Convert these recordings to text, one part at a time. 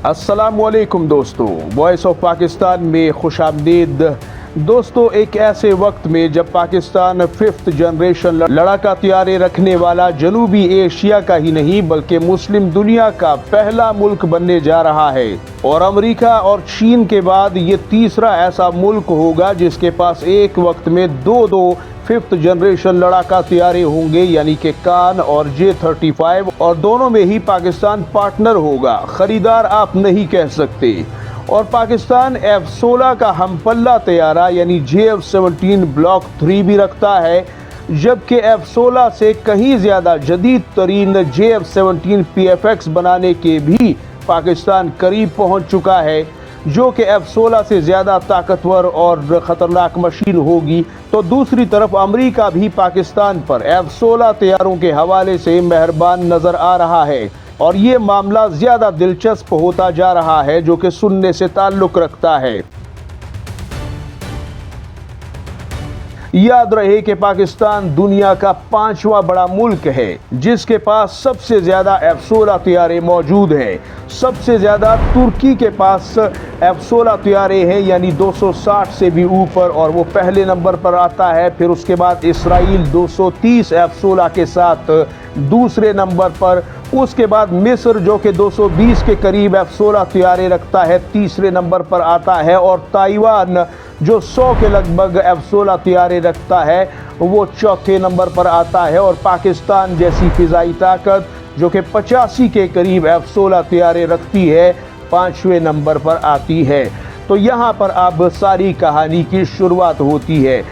अस्सलामुअलैकुम दोस्तों, voice of Pakistan में खुश आमदीद। दोस्तों, एक ऐसे वक्त में जब पाकिस्तान 5th जनरेशन लड़ाका तैयारे रखने वाला जनूबी एशिया का ही नहीं बल्कि मुस्लिम दुनिया का पहला मुल्क बनने जा रहा है और अमेरिका और चीन के बाद ये तीसरा ऐसा मुल्क होगा जिसके पास एक वक्त में दो 5th जनरेशन लड़ाका तैयारे होंगे, यानी कि कान और J-35, और दोनों में ही पाकिस्तान पार्टनर होगा, खरीदार आप नहीं कह सकते। और पाकिस्तान F-16 का हमपल्ला तैयारा यानी JF-17 ब्लॉक 3 भी रखता है, जबकि F-16 से कहीं ज़्यादा जदीद तरीन JF-17 PFX बनाने के भी पाकिस्तान करीब पहुंच चुका है, जो कि F-16 से ज़्यादा ताकतवर और ख़तरनाक मशीन होगी। तो दूसरी तरफ अमेरिका भी पाकिस्तान पर F-16 तैयारों के हवाले से मेहरबान नज़र आ रहा है और ये मामला ज़्यादा दिलचस्प होता जा रहा है, जो कि सुनने से ताल्लुक़ रखता है। याद रहे कि पाकिस्तान दुनिया का 5वां बड़ा मुल्क है जिसके पास सबसे ज़्यादा F-16 तैयारे मौजूद हैं। सबसे ज़्यादा तुर्की के पास F-16 तैयारे हैं, यानी 260 से भी ऊपर, और वो पहले नंबर पर आता है। फिर उसके बाद इसराइल 230 F-16 के साथ दूसरे नंबर पर। उसके बाद मिस्र जो कि 220 के करीब F-16 तैयारे रखता है, तीसरे नंबर पर आता है। और ताइवान जो 100 के लगभग F-16 तैयारे रखता है, वो चौथे नंबर पर आता है। और पाकिस्तान जैसी फ़िज़ाई ताकत जो कि 85 के करीब F-16 तैयारे रखती है, 5वें नंबर पर आती है। तो यहाँ पर अब सारी कहानी की शुरुआत होती है।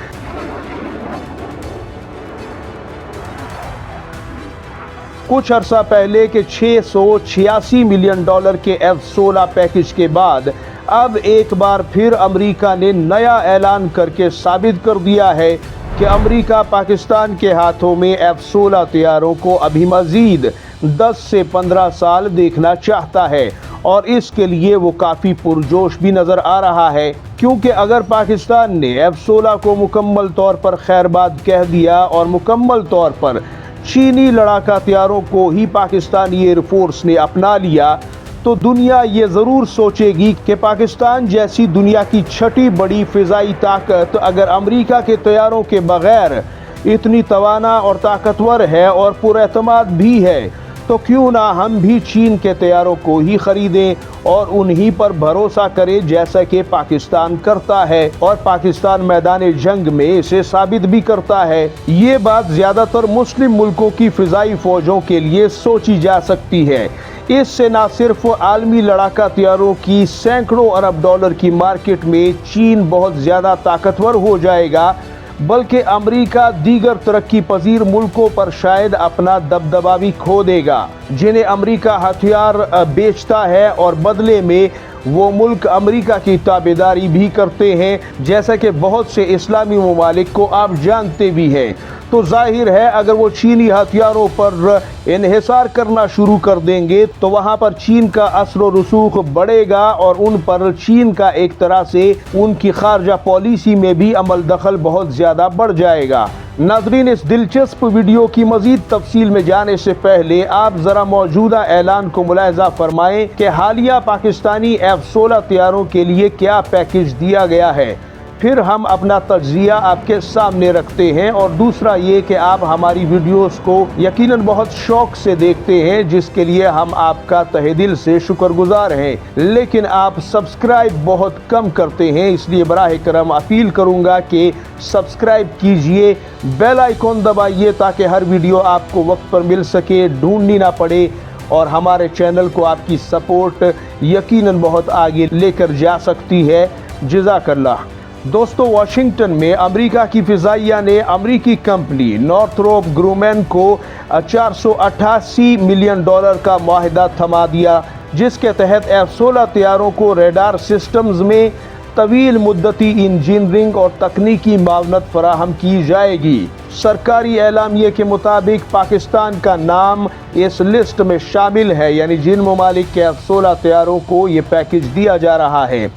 कुछ अरसा पहले के $686 मिलियन के F-16 पैकेज के बाद अब एक बार फिर अमेरिका ने नया ऐलान करके साबित कर दिया है कि अमेरिका पाकिस्तान के हाथों में F-16 तैयारों को अभी मज़ीद 10 से 15 साल देखना चाहता है। और इसके लिए वो काफ़ी पुरजोश भी नज़र आ रहा है, क्योंकि अगर पाकिस्तान ने F-16 को मुकम्मल तौर पर खैरबाद कह दिया और मुकम्मल तौर पर चीनी लड़ाका तैयारों को ही पाकिस्तानी एयरफोर्स ने अपना लिया, तो दुनिया ये ज़रूर सोचेगी कि पाकिस्तान जैसी दुनिया की छठी बड़ी फ़िज़ाई ताकत अगर अमेरिका के तैयारों के बग़ैर इतनी तवाना और ताकतवर है और पुरएतमाद भी है, तो क्यों ना हम भी चीन के तैयारों को ही ख़रीदें और उन्हीं पर भरोसा करें, जैसा कि पाकिस्तान करता है और पाकिस्तान मैदान जंग में इसे साबित भी करता है। ये बात ज़्यादातर मुस्लिम मुल्कों की फ़िज़ाई फ़ौजों के लिए सोची जा सकती है। इससे न सिर्फ आलमी लड़ाका तैयारों की सैकड़ों अरब डॉलर की मार्केट में चीन बहुत ज़्यादा ताकतवर हो जाएगा, बल्कि अमेरिका दीगर तरक्की पजीर मुल्कों पर शायद अपना दबदबा भी खो देगा, जिन्हें अमेरिका हथियार बेचता है और बदले में वो मुल्क अमेरिका की ताबेदारी भी करते हैं, जैसा कि बहुत से इस्लामी ममालिक को आप जानते भी हैं। तो जाहिर है अगर वो चीनी हथियारों पर इन्हिसार करना शुरू कर देंगे तो वहाँ पर चीन का असर व रसूख बढ़ेगा और उन पर चीन का एक तरह से उनकी खारजा पॉलिसी में भी अमल दखल बहुत ज़्यादा बढ़ जाएगा। नाज़रीन, इस दिलचस्प वीडियो की मज़ीद तफसील में जाने से पहले आप ज़रा मौजूदा ऐलान को मुलाहिज़ा फरमाएं कि हालिया पाकिस्तानी F-16 तैयारों के लिए क्या पैकेज दिया गया है। फिर हम अपना तज्ज़िया आपके सामने रखते हैं। और दूसरा ये कि आप हमारी वीडियोस को यकीनन बहुत शौक़ से देखते हैं, जिसके लिए हम आपका तहे दिल से शुक्रगुजार हैं, लेकिन आप सब्सक्राइब बहुत कम करते हैं। इसलिए बराह करम अपील करूँगा कि सब्सक्राइब कीजिए, बेल आइकॉन दबाइए ताकि हर वीडियो आपको वक्त पर मिल सके, ढूंढनी ना पड़े, और हमारे चैनल को आपकी सपोर्ट यकीनन बहुत आगे लेकर जा सकती है। जज़ाकल्लाह। दोस्तों, वाशिंगटन में अमेरिका की फ़िज़ाइया ने अमेरिकी कंपनी नॉर्थरोप ग्रूमैन को $488 मिलियन का मुआहदा थमा दिया, जिसके तहत F-16 तैयारों को रेडार सिस्टम्स में तवील मुद्दती इंजीनियरिंग और तकनीकी मावनत फराहम की जाएगी। सरकारी एलामिये के मुताबिक पाकिस्तान का नाम इस लिस्ट में शामिल है, यानी जिन ममालिक के F-16 तैयारों को ये पैकेज दिया जा रहा है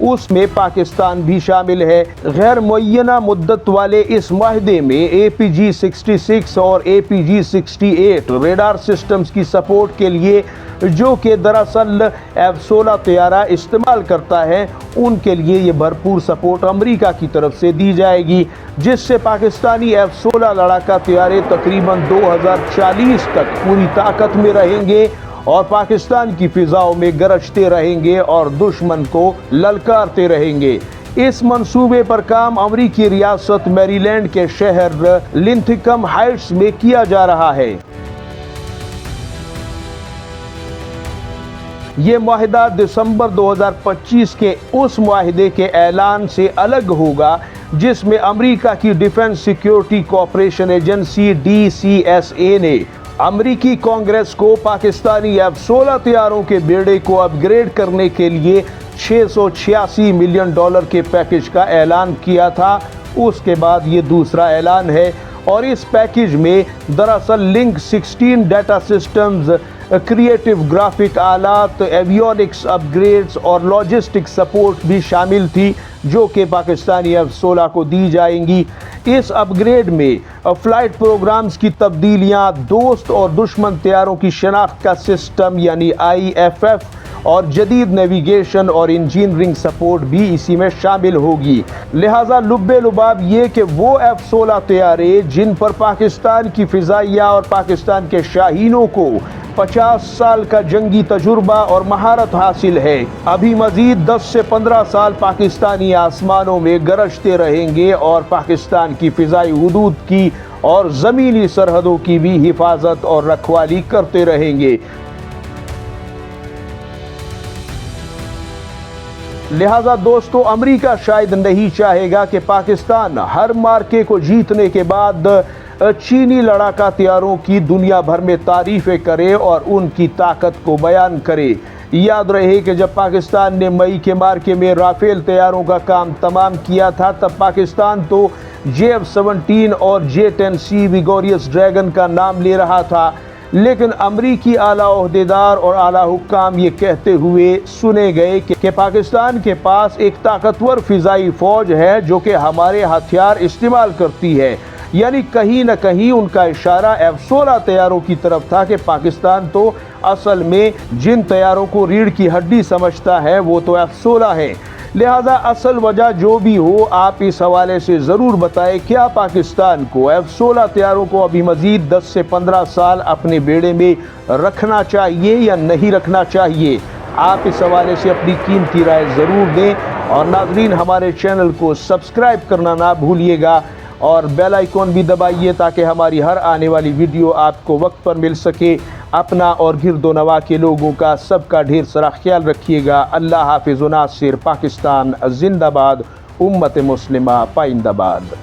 उसमें पाकिस्तान भी शामिल है। गैर मुअय्यना मुद्दत वाले इस माहदे में APG-66 और APG-68 रेडार सिस्टम्स की सपोर्ट के लिए जो कि दरअसल F-16 तैयारा इस्तेमाल करता है, उनके लिए ये भरपूर सपोर्ट अमेरिका की तरफ से दी जाएगी, जिससे पाकिस्तानी F-16 लड़ाका तैयारे तकरीबन 2040 तक पूरी ताकत में रहेंगे और पाकिस्तान की फिजाओं में गरजते रहेंगे और दुश्मन को ललकारते रहेंगे। इस मंसूबे पर काम अमेरिकी रियासत मैरीलैंड के शहर लिंथिकम हाइट्स में किया जा रहा है। ये मुआहिदा दिसंबर 2025 के उस मुआहिदे के ऐलान से अलग होगा जिसमें अमेरिका की defence security cooperation agency DCSA ने अमेरिकी कांग्रेस को पाकिस्तानी F-16 तैयारों के बेड़े को अपग्रेड करने के लिए $686 मिलियन के पैकेज का ऐलान किया था। उसके बाद ये दूसरा ऐलान है और इस पैकेज में दरअसल link 16 data systems, creative graphic आलात, एवियोनिक्स अपग्रेड्स और लॉजिस्टिक सपोर्ट भी शामिल थी, जो कि पाकिस्तानी F-16 को दी जाएंगी। इस अपग्रेड में फ्लाइट प्रोग्राम्स की तब्दीलियां, दोस्त और दुश्मन तैयारों की शनाख्त का सिस्टम यानी IFF और जदीद नेविगेशन और इंजीनियरिंग सपोर्ट भी इसी में शामिल होगी। लिहाजा लुब्बे लुबाब ये कि वो F-16 तैयारे जिन पर पाकिस्तान की फिजाइया और पाकिस्तान के शाहीनों को 50 साल का जंगी तजुर्बा और महारत हासिल है, अभी मजीद 10 से 15 साल पाकिस्तानी आसमानों में गरजते रहेंगे और पाकिस्तान की फिजाई हुदूद की और ज़मीनी सरहदों की भी हिफाजत और रखवाली करते रहेंगे। लिहाजा दोस्तों, अमेरिका शायद नहीं चाहेगा कि पाकिस्तान हर मार्के को जीतने के बाद चीनी लड़ाका तैयारों की दुनिया भर में तारीफें करे और उनकी ताकत को बयान करे। याद रहे कि जब पाकिस्तान ने मई के मार्के में राफेल तैयारों का काम तमाम किया था, तब पाकिस्तान तो JF-17 और J-10C विगोरियस ड्रैगन का नाम ले रहा था, लेकिन अमरीकी आला ओहदेदार और आला हुक्काम ये कहते हुए सुने गए कि पाकिस्तान के पास एक ताकतवर फिजाई फौज है जो कि हमारे हथियार इस्तेमाल करती है। यानी कहीं न कहीं उनका इशारा F-16 तैयारों की तरफ था कि पाकिस्तान तो असल में जिन तैयारों को रीढ़ की हड्डी समझता है वो तो F-16 है। लिहाजा असल वजह जो भी हो, आप इस हवाले से ज़रूर बताएं, क्या पाकिस्तान को F-16 तैयारों को अभी मज़ीद 10 से 15 साल अपने बेड़े में रखना चाहिए या नहीं रखना चाहिए? आप इस हवाले से अपनी कीमती राय ज़रूर दें और नाज़रीन, हमारे चैनल को सब्सक्राइब करना ना भूलिएगा और बेल आइकॉन भी दबाइए ताकि हमारी हर आने वाली वीडियो आपको वक्त पर मिल सके। अपना और गिरदो नवा के लोगों का सबका ढेर सारा ख्याल रखिएगा। अल्लाह हाफिज़ व नासिर। पाकिस्तान जिंदाबाद, उम्मत मुस्लिमा पाइंदाबाद।